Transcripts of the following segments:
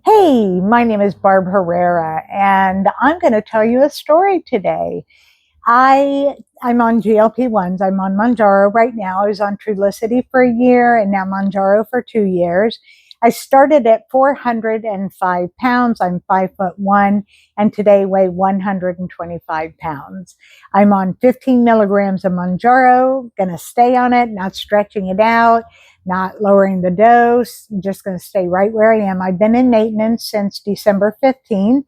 Hey, my name is Barb Herrera, and I'm going to tell you a story today. I'm on GLP-1s. I'm on Manjaro right now. I was on Trulicity for a year and now Manjaro for 2 years. I started at 405 pounds. I'm 5'1" and today weigh 125 pounds. I'm on 15 milligrams of Manjaro, gonna stay on it, not stretching it out, not lowering the dose, I'm just gonna stay right where I am. I've been in maintenance since December 15th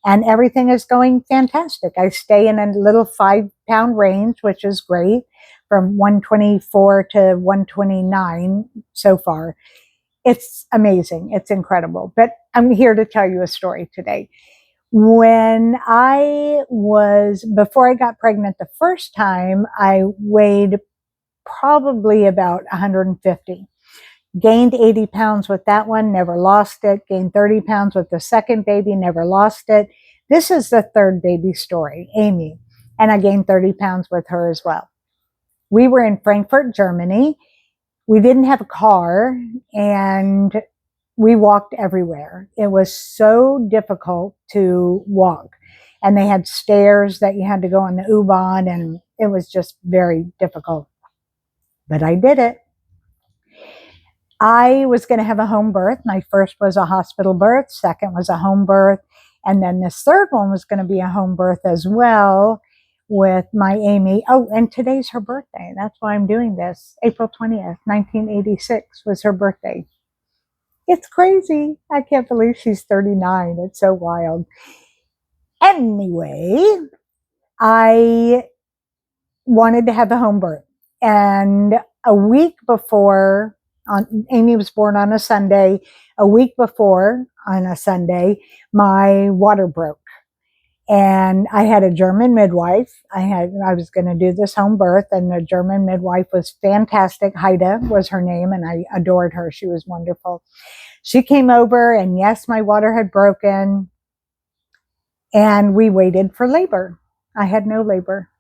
and everything is going fantastic. I stay in a little 5 pound range, which is great, from 124 to 129 so far. It's amazing. It's incredible. But I'm here to tell you a story today. Before I got pregnant the first time, I weighed probably about 150. Gained 80 pounds with that one, never lost it. Gained 30 pounds with the second baby, never lost it. This is the third baby story, Aimee, and I gained 30 pounds with her as well. We were in Frankfurt, Germany. We didn't have a car and we walked everywhere. It was so difficult to walk. And they had stairs that you had to go on the U-Bahn, and it was just very difficult. But I did it. I was going to have a home birth. My first was a hospital birth, second was a home birth, and then this third one was going to be a home birth as well with my Aimee. Oh, and today's her birthday. That's why I'm doing this. April 20th, 1986 was her birthday. It's crazy. I can't believe she's 39. It's so wild. Anyway, I wanted to have a home birth. And a week before, Aimee was born on a Sunday. A week before, on a Sunday, my water broke. And I had a German midwife. I was going to do this home birth, and the German midwife was fantastic. Heide was her name, and I adored her. She was wonderful. She came over, and yes, my water had broken, and we waited for labor. I had no labor.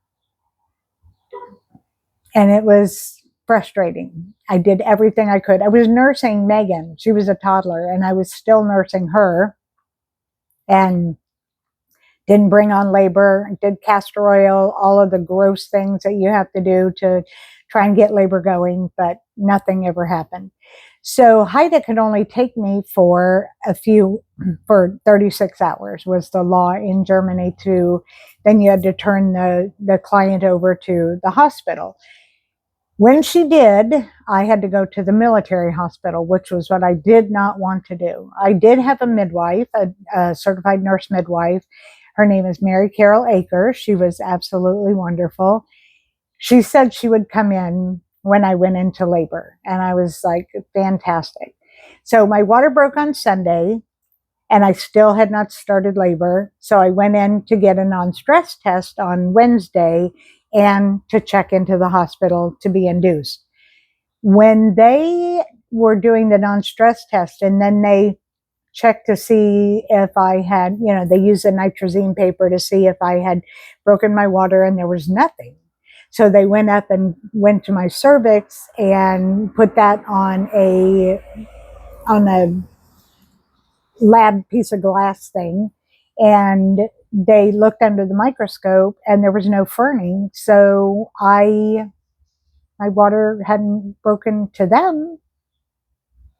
And it was frustrating. I did everything I could. I was nursing Megan. She was a toddler, and I was still nursing her and didn't bring on labor, did castor oil, all of the gross things that you have to do to try and get labor going, but nothing ever happened. So Heide could only take me for 36 hours was the law in Germany then you had to turn the client over to the hospital. When she did, I had to go to the military hospital, which was what I did not want to do. I did have a midwife, a certified nurse midwife. Her name is Mary Carol Akers. She was absolutely wonderful. She said she would come in when I went into labor, and I was like, fantastic. So my water broke on Sunday, and I still had not started labor. So I went in to get a non-stress test on Wednesday and to check into the hospital to be induced. When they were doing the non-stress test, and then they checked to see if I had, they used a nitrazine paper to see if I had broken my water, and there was nothing. So they went up and went to my cervix and put that on a lab piece of glass thing, and they looked under the microscope and there was no ferning. So my water hadn't broken to them,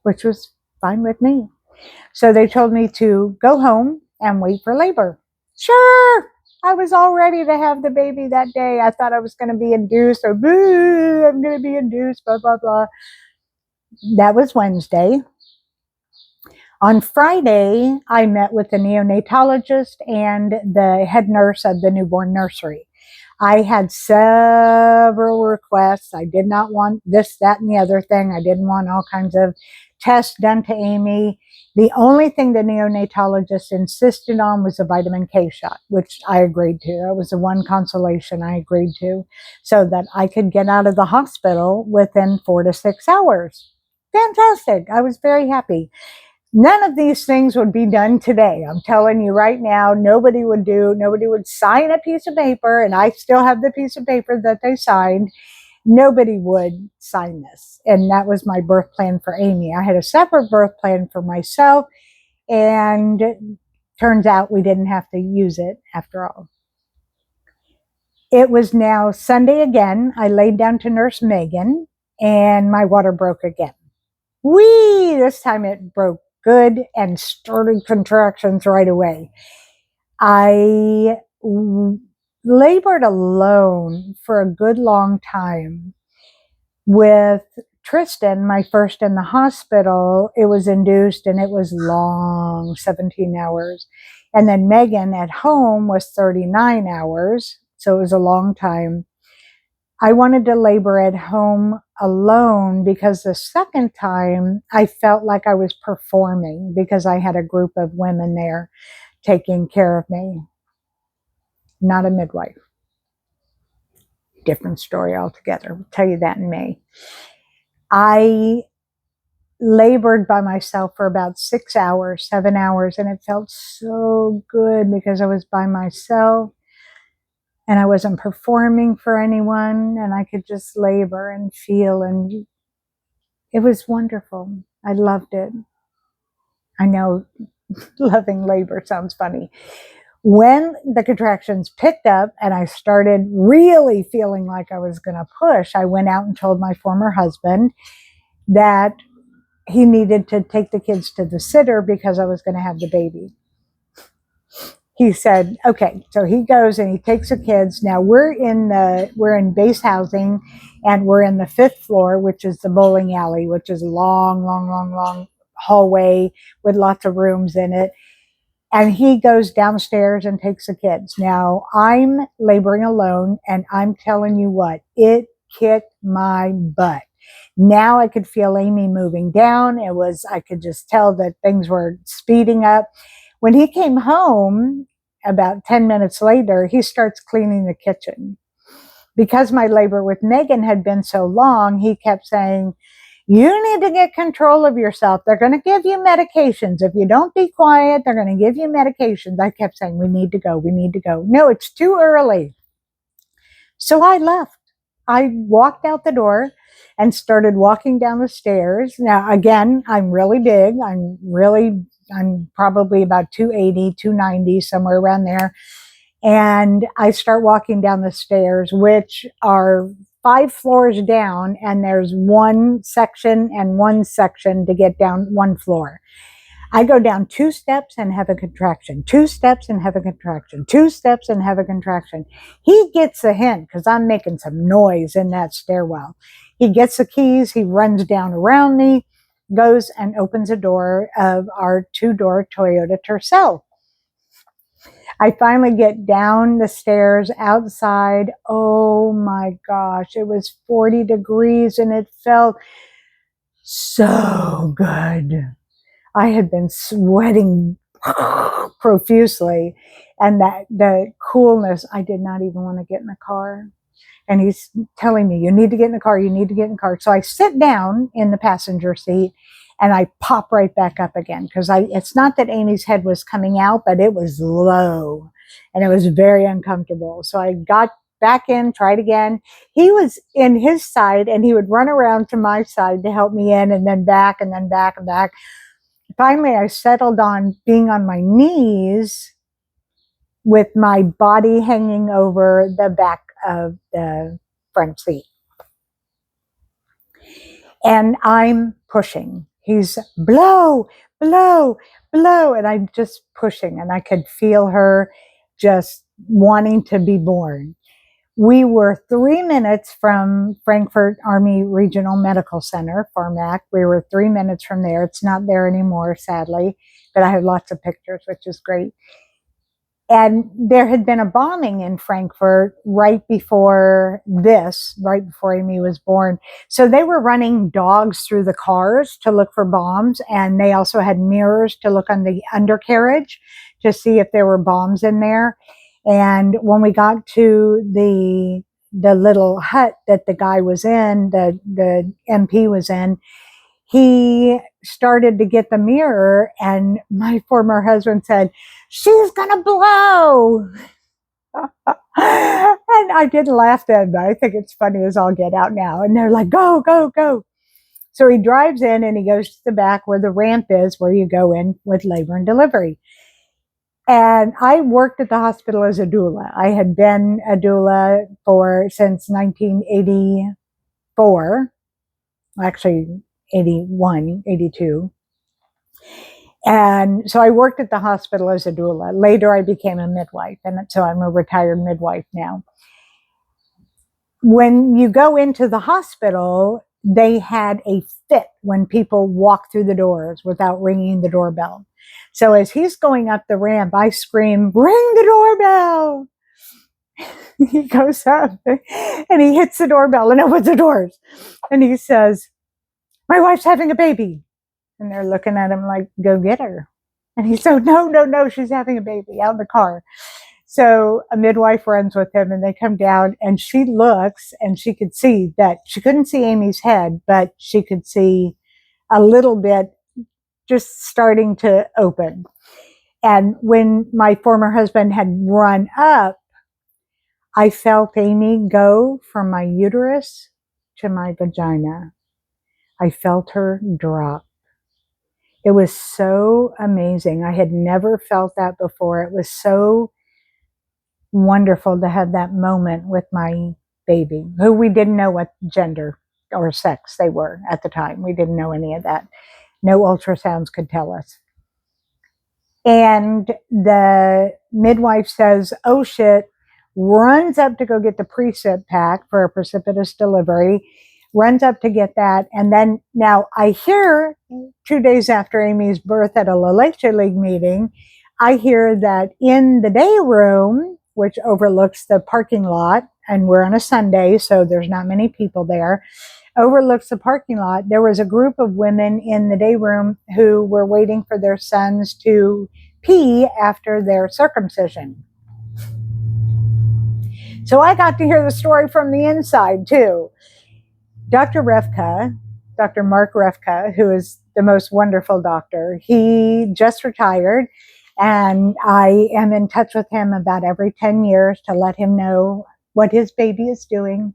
which was fine with me. So they told me to go home and wait for labor. Sure, I was all ready to have the baby that day. I thought I was going to be induced, or boo, I'm going to be induced, blah, blah, blah. That was Wednesday. On Friday, I met with the neonatologist and the head nurse of the newborn nursery. I had several requests. I did not want this, that, and the other thing. I didn't want all kinds of tests done to Aimee. The only thing the neonatologist insisted on was a vitamin K shot, which I agreed to. That was the one consolation I agreed to, so that I could get out of the hospital within 4 to 6 hours. Fantastic. I was very happy. None of these things would be done today. I'm telling you right now, nobody would sign a piece of paper, and I still have the piece of paper that they signed. Nobody would sign this. And that was my birth plan for Aimee. I had a separate birth plan for myself, and turns out we didn't have to use it after all. It was now Sunday again. I laid down to nurse Megan, and my water broke again. Whee! This time it broke good and started contractions right away. I labored alone for a good long time. With Tristan, my first in the hospital, it was induced and it was long, 17 hours. And then Megan at home was 39 hours. So it was a long time. I wanted to labor at home alone because the second time I felt like I was performing because I had a group of women there taking care of me. Not a midwife. Different story altogether. I'll tell you that in May. I labored by myself for about 6 hours, 7 hours, and it felt so good because I was by myself and I wasn't performing for anyone, and I could just labor and feel, and it was wonderful. I loved it. I know loving labor sounds funny. When the contractions picked up and I started really feeling like I was going to push, I went out and told my former husband that he needed to take the kids to the sitter because I was going to have the baby. He said, okay. So he goes and he takes the kids. Now we're in base housing, and we're in the 5th floor, which is the bowling alley, which is a long, long, long, long hallway with lots of rooms in it. And he goes downstairs and takes the kids. Now I'm laboring alone, and I'm telling you what, it kicked my butt. Now I could feel Aimee moving down. I could just tell that things were speeding up. When he came home, about 10 minutes later, he starts cleaning the kitchen. Because my labor with Megan had been so long, he kept saying, you need to get control of yourself. They're going to give you medications. If you don't be quiet, they're going to give you medications. I kept saying, we need to go. We need to go. No, it's too early. So I left. I walked out the door and started walking down the stairs. Now, again, I'm really big. I'm probably about 280, 290, somewhere around there. And I start walking down the stairs, which are 5 floors down, and there's one section to get down 1 floor. I go down 2 steps and have a contraction, 2 steps and have a contraction, 2 steps and have a contraction. He gets a hint because I'm making some noise in that stairwell. He gets the keys, he runs down around me, goes and opens a door of our 2-door Toyota Tercel. I finally get down the stairs outside. Oh my gosh, it was 40 degrees and it felt so good. I had been sweating profusely, and the coolness, I did not even want to get in the car. And he's telling me, you need to get in the car, you need to get in the car. So I sit down in the passenger seat and I pop right back up again because it's not that Aimee's head was coming out, but it was low and it was very uncomfortable. So I got back in, tried again. He was in his side and he would run around to my side to help me in, and then back and then back and back. Finally, I settled on being on my knees with my body hanging over the back of the front seat. And I'm pushing. He's blow, blow, blow. And I'm just pushing, and I could feel her just wanting to be born. We were 3 minutes from Frankfurt Army Regional Medical Center, Pharmac. We were 3 minutes from there. It's not there anymore, sadly, but I have lots of pictures, which is great. And there had been a bombing in Frankfurt right before Aimee was born. So they were running dogs through the cars to look for bombs. And they also had mirrors to look on the undercarriage to see if there were bombs in there. And when we got to the little hut that the guy was in, the MP was in, he started to get the mirror, and my former husband said, she's gonna blow. And I didn't laugh then, but I think it's funny as all get out now. And they're like, go, go, go. So he drives in and he goes to the back where the ramp is, where you go in with labor and delivery. And I worked at the hospital as a doula. I had been a doula since 1984, actually 81, 82. And so I worked at the hospital as a doula. Later, I became a midwife, and so I'm a retired midwife now. When you go into the hospital, they had a fit when people walk through the doors without ringing the doorbell. So as he's going up the ramp, I scream, "Ring the doorbell!" He goes up and he hits the doorbell and opens the doors. And he says, "My wife's having a baby." And they're looking at him like, "Go get her." And he said, no, she's having a baby out in the car. So a midwife runs with him and they come down and she looks and she could see that she couldn't see Aimee's head, but she could see a little bit just starting to open. And when my former husband had run up, I felt Aimee go from my uterus to my vagina. I felt her drop. It was so amazing. I had never felt that before. It was so wonderful to have that moment with my baby, who we didn't know what gender or sex they were at the time. We didn't know any of that. No ultrasounds could tell us. And the midwife says, "Oh shit," runs up to go get the precip pack for a precipitous delivery, runs up to get that. And then now I hear 2 days after Aimee's birth at a La Leche League meeting, I hear that in the day room, which overlooks the parking lot, and we're on a Sunday, so there's not many people there, overlooks the parking lot, there was a group of women in the day room who were waiting for their sons to pee after their circumcision. So I got to hear the story from the inside too. Dr. Mark Refka, who is the most wonderful doctor, he just retired, and I am in touch with him about every 10 years to let him know what his baby is doing.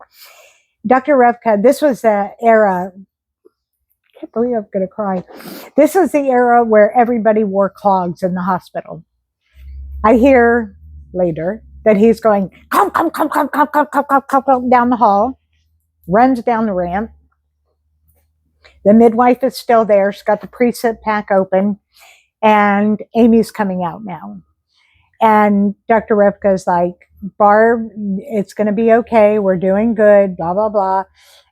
Dr. Refka, this was the era, I can't believe I'm going to cry. This was the era where everybody wore clogs in the hospital. I hear later that he's going, come down the hall, runs down the ramp. The midwife is still there. She's got the precip pack open, and Aimee's coming out now. And Dr. Refka is like, "Barb, it's going to be okay. We're doing good, blah, blah, blah."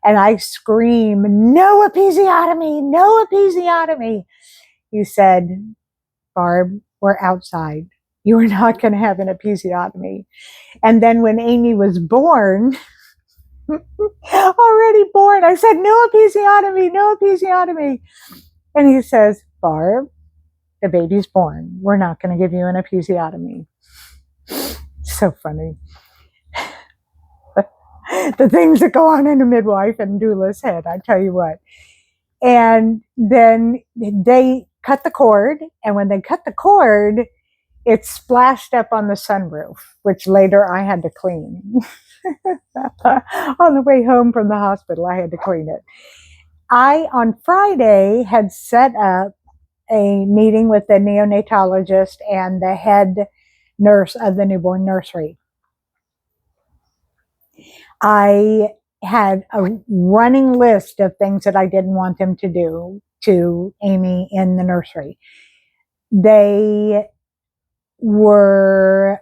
And I scream, "No episiotomy, no episiotomy." He said, "Barb, we're outside. You are not going to have an episiotomy." And then when Aimee was born, already born, I said, "No episiotomy, no episiotomy." And he says, "Barb, the baby's born. We're not going to give you an episiotomy." So funny. The things that go on in a midwife and doula's head, I tell you what. And then they cut the cord, and when they cut the cord, it splashed up on the sunroof, which later I had to clean. On the way home from the hospital, I had to clean it. I, on Friday, had set up a meeting with the neonatologist and the head nurse of the newborn nursery. I had a running list of things that I didn't want them to do to Aimee in the nursery. They were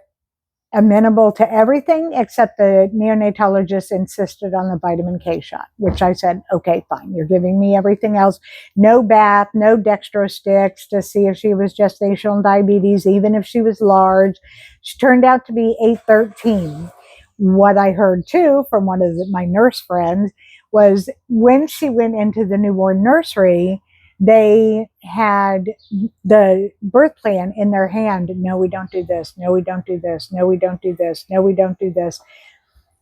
amenable to everything except the neonatologist insisted on the vitamin K shot, which I said, "Okay, fine. You're giving me everything else. No bath, no dextro sticks to see if she was gestational diabetes, even if she was large." She turned out to be 813. What I heard too from one of my nurse friends was when she went into the newborn nursery, they had the birth plan in their hand. "No, we don't do this. No, we don't do this. No, we don't do this. No, we don't do this."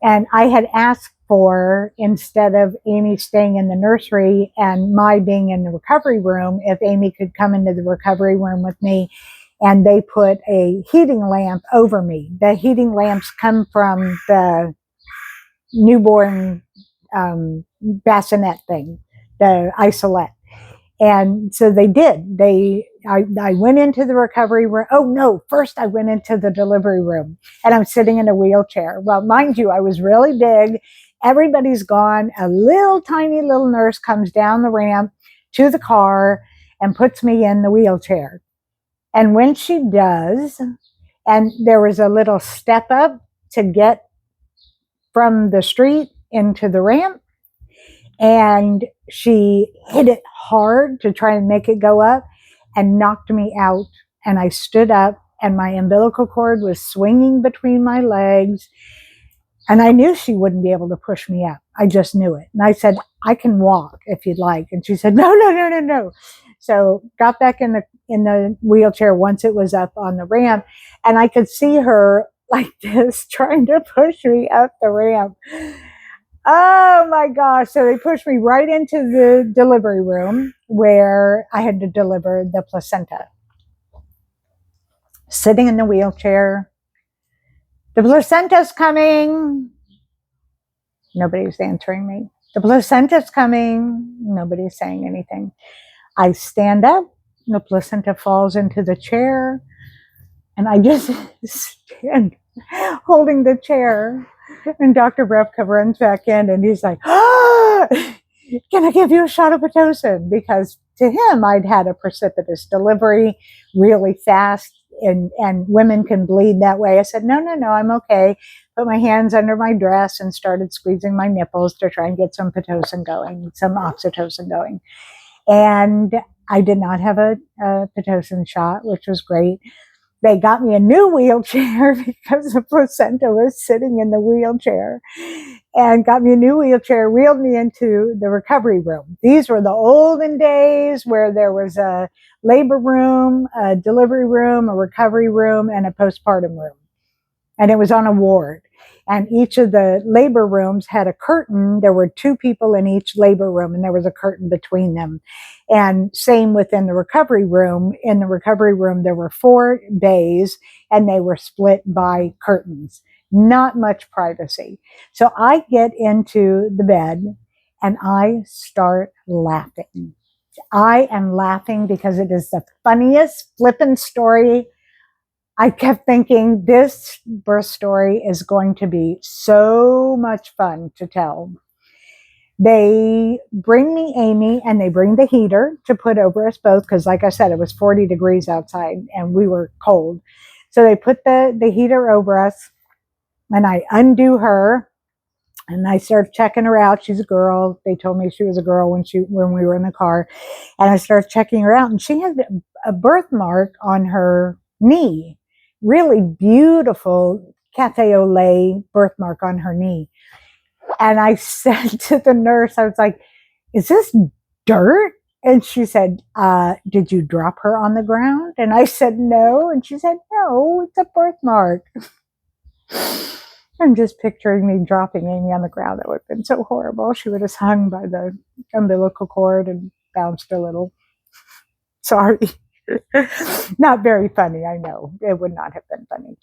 And I had asked for, instead of Aimee staying in the nursery and my being in the recovery room, if Aimee could come into the recovery room with me, and they put a heating lamp over me. The heating lamps come from the newborn bassinet thing the isolette. And so they did. I went into the recovery room. Oh no, first I went into the delivery room and I'm sitting in a wheelchair. Well, mind you, I was really big. Everybody's gone. A little tiny little nurse comes down the ramp to the car and puts me in the wheelchair. And when she does, and there was a little step up to get from the street into the ramp, and she hit it hard to try and make it go up and knocked me out. And I stood up and my umbilical cord was swinging between my legs. And I knew she wouldn't be able to push me up. I just knew it. And I said, I can walk if you'd like. And she said, no, no, no, no, no. So got back in the wheelchair once it was up on the ramp. And I could see her like this trying to push me up the ramp. Oh my gosh. So they pushed me right into the delivery room where I had to deliver the placenta. Sitting in the wheelchair. The placenta's coming. Nobody's answering me. The placenta's coming. Nobody's saying anything. I stand up. The placenta falls into the chair. And I just stand holding the chair. And Dr. Brevka runs back in and he's like, ah, can I give you a shot of Pitocin? Because to him, I'd had a precipitous delivery really fast and women can bleed that way. I said, no, no, no, I'm okay. Put my hands under my dress and started squeezing my nipples to try and get some Pitocin going, some oxytocin going. And I did not have a Pitocin shot, which was great. They got me a new wheelchair because the placenta was sitting in the wheelchair and got me a new wheelchair, wheeled me into the recovery room. These were the olden days where there was a labor room, a delivery room, a recovery room, and a postpartum room. And it was on a ward. And each of the labor rooms had a curtain. There were 2 people in each labor room, and there was a curtain between them. And same within the recovery room. In the recovery room, there were 4 bays, and they were split by curtains. Not much privacy. So I get into the bed, and I start laughing. I am laughing because it is the funniest flippin' story. I kept thinking this birth story is going to be so much fun to tell. They bring me Aimee and they bring the heater to put over us both because, like I said, it was 40 degrees outside and we were cold. So they put the heater over us and I undo her and I started checking her out. She's a girl. They told me she was a girl when we were in the car. And I started checking her out and she had a birthmark on her knee. Really beautiful cafe au lait birthmark on her knee. And I said to the nurse, I was like, is this dirt? And she said, did you drop her on the ground? And I said, no. And she said, no, it's a birthmark. I'm just picturing me dropping Aimee on the ground. That would have been so horrible. She would have hung by the umbilical cord and bounced a little. Sorry. Not very funny, I know. It would not have been funny.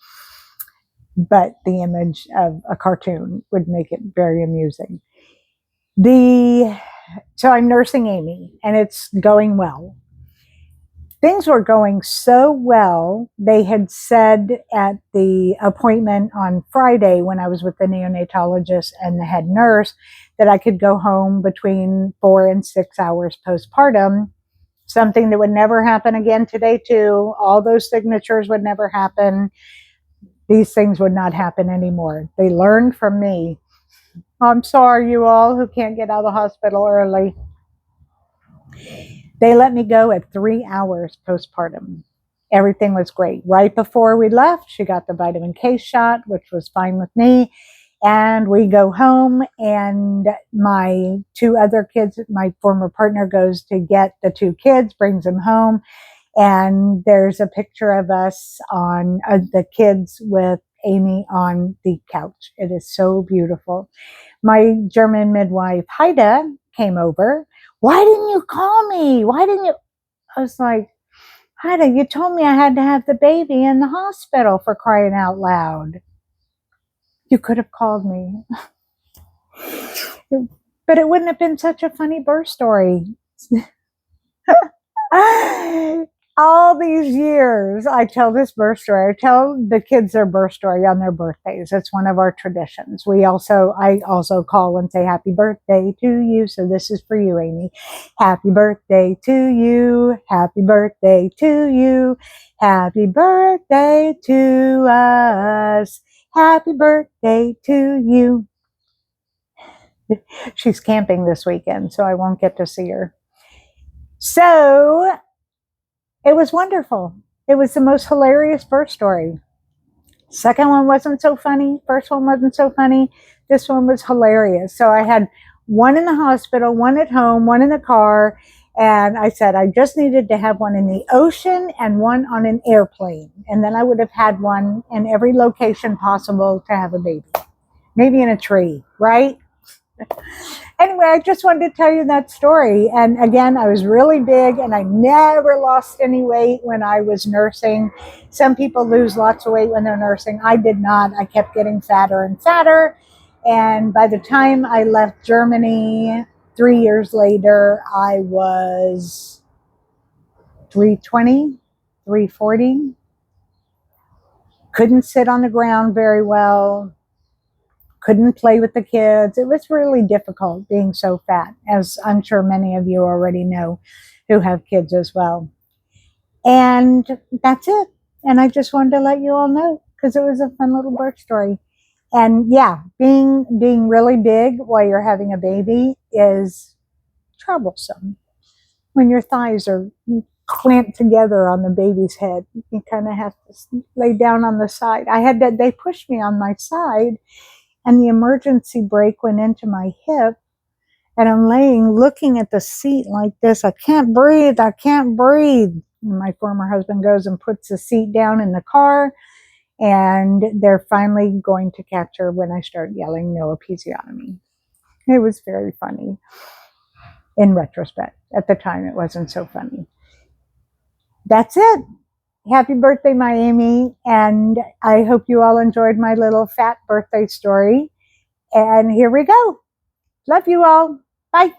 But the image of a cartoon would make it very amusing. So I'm nursing Aimee, and it's going well. Things were going so well, they had said at the appointment on Friday when I was with the neonatologist and the head nurse that I could go home between 4 and 6 hours postpartum. Something that would never happen again today, too. All those signatures would never happen. These things would not happen anymore. They learned from me. I'm sorry, you all who can't get out of the hospital early. They let me go at 3 hours postpartum. Everything was great. Right before we left, she got the vitamin K shot, which was fine with me. And we go home, and my 2 other kids, my former partner goes to get the 2 kids, brings them home. And there's a picture of us on the kids with Aimee on the couch. It is so beautiful. My German midwife, Haida, came over. Why didn't you call me? Why didn't you? I was like, Haida, you told me I had to have the baby in the hospital, for crying out loud. You could have called me. But it wouldn't have been such a funny birth story. All these years, I tell this birth story. I tell the kids their birth story on their birthdays. It's one of our traditions. I also call and say happy birthday to you. So this is for you, Aimee. Happy birthday to you. Happy birthday to you. Happy birthday to us. Happy birthday to you. She's camping this weekend, so I won't get to see her. So it was wonderful. It was the most hilarious birth story. Second one wasn't so funny. First one wasn't so funny. This one was hilarious. So I had one in the hospital, one at home, one in the car. And I said I just needed to have one in the ocean and one on an airplane. And then I would have had one in every location possible to have a baby. Maybe in a tree, right? Anyway, I just wanted to tell you that story. And again, I was really big and I never lost any weight when I was nursing. Some people lose lots of weight when they're nursing. I did not. I kept getting fatter and fatter. And by the time I left Germany, 3 years later, I was 320, 340. Couldn't sit on the ground very well. Couldn't play with the kids. It was really difficult being so fat, as I'm sure many of you already know who have kids as well. And that's it. And I just wanted to let you all know because it was a fun little birth story. And yeah, being really big while you're having a baby is troublesome. When your thighs are clamped together on the baby's head, you kind of have to lay down on the side. They pushed me on my side. And the emergency brake went into my hip. And I'm looking at the seat like this. I can't breathe. I can't breathe. And my former husband goes and puts the seat down in the car. And they're finally going to catch her when I start yelling, no episiotomy. It was very funny in retrospect. At the time, it wasn't so funny. That's it. Happy birthday, my Aimee. And I hope you all enjoyed my little fat birthday story. And here we go. Love you all. Bye.